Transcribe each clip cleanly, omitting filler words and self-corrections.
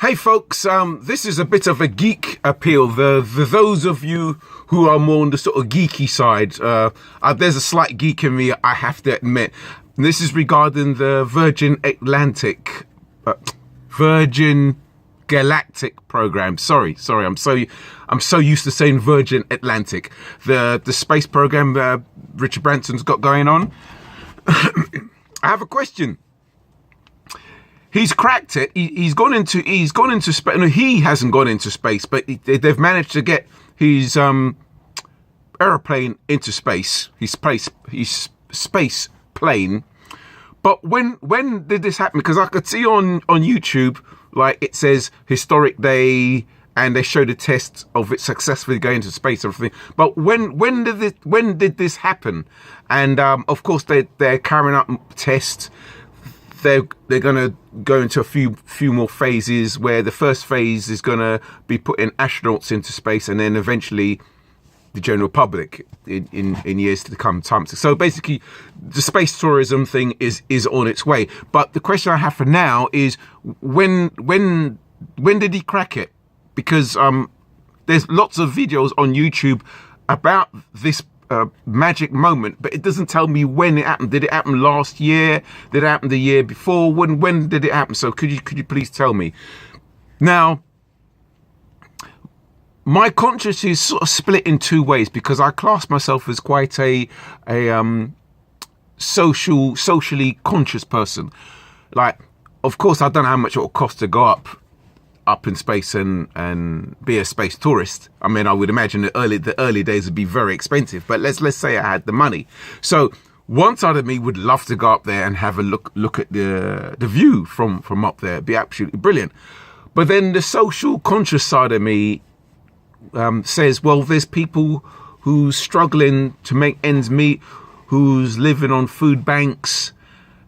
Hey folks, this is a bit of a geek appeal. The those of you who are more on the sort of geeky side, there's a slight geek in me, I have to admit. This is regarding the Virgin Galactic program. Sorry, I'm so used to saying Virgin Atlantic. The space program Richard Branson's got going on. I have a question. He's cracked it. He's gone into space. No, he hasn't gone into space, but they've managed to get his aeroplane into space. His space plane. But when did this happen? Because I could see on YouTube, like, it says historic day, and they showed a test of it successfully going into space and everything. But when did this happen? And of course they're carrying out tests. They're going to go into a few more phases, where the first phase is going to be putting astronauts into space, and then eventually the general public in years to come. So basically, the space tourism thing is on its way. But the question I have for now is when did he crack it? Because there's lots of videos on YouTube about this magic moment, but it doesn't tell me when it happened. Did it happen last year? Did it happen the year before? When did it happen? So could you please tell me? Now, my conscience is sort of split in two ways, because I class myself as quite a socially conscious person. Like, of course, I don't know how much it will cost to go up in space and be a space tourist. I mean, I would imagine the early days would be very expensive, but let's say I had the money. So one side of me would love to go up there and have a look at the view from up there. It'd be absolutely brilliant. But then the social conscious side of me says, well, there's people who's struggling to make ends meet, who's living on food banks,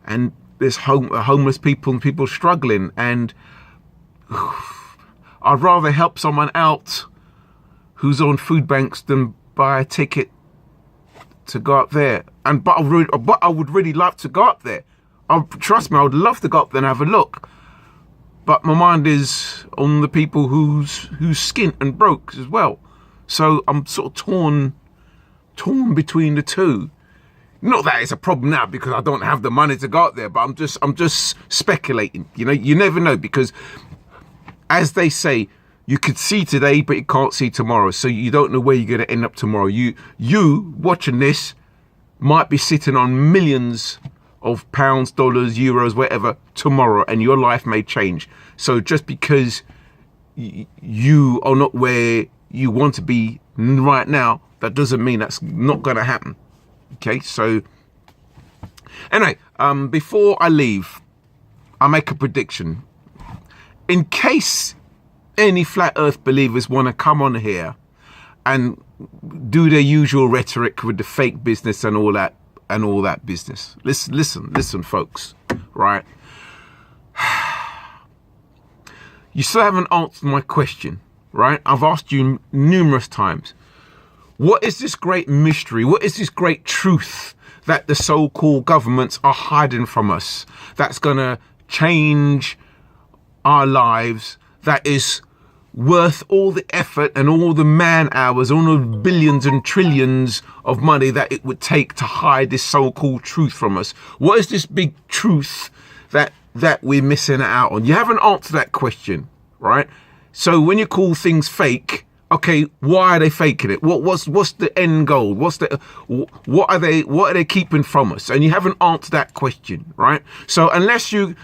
and there's homeless people and people struggling, and I'd rather help someone out who's on food banks than buy a ticket to go up there. But I would really love to go up there. Trust me, I would love to go up there and have a look. But my mind is on the people who's skint and broke as well. So I'm sort of torn between the two. Not that it's a problem now because I don't have the money to go up there, but I'm just speculating. You know, you never know, because as they say, you could see today, but you can't see tomorrow. So you don't know where you're going to end up tomorrow. You watching this might be sitting on millions of pounds, dollars, euros, whatever tomorrow, and your life may change. So just because you are not where you want to be right now, that doesn't mean that's not going to happen. Okay, so anyway, before I leave, I make a prediction. In case any flat earth believers want to come on here and do their usual rhetoric with the fake business and all that business. Listen, folks, right? You still haven't answered my question, right? I've asked you numerous times. What is this great mystery? What is this great truth that the so-called governments are hiding from us, that's going to change our lives, that is worth all the effort and all the man hours, all the billions and trillions of money that it would take to hide this so-called truth from us? What is this big truth that we're missing out on? You haven't answered that question, right? So when you call things fake, okay, why are they faking it? What's the end goal? What are they keeping from us? And you haven't answered that question, right? So unless you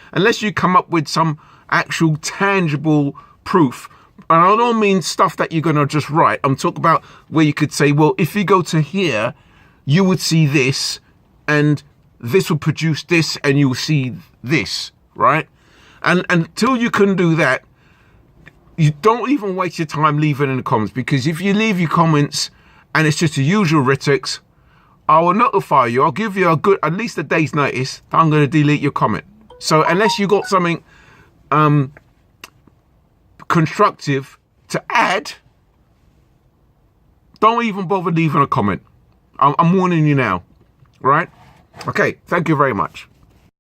come up with some actual tangible proof, and I don't mean stuff that you're gonna just write. I'm talking about where you could say, well, if you go to here, you would see this, and this will produce this, and you'll see this, right? And until you can do that, you don't even waste your time leaving in the comments, because if you leave your comments and it's just the usual rhetorics, I will notify you. I'll give you at least a day's notice that I'm going to delete your comment. So unless you got something constructive to add, don't even bother leaving a comment. I'm warning you now, right? Okay, thank you very much.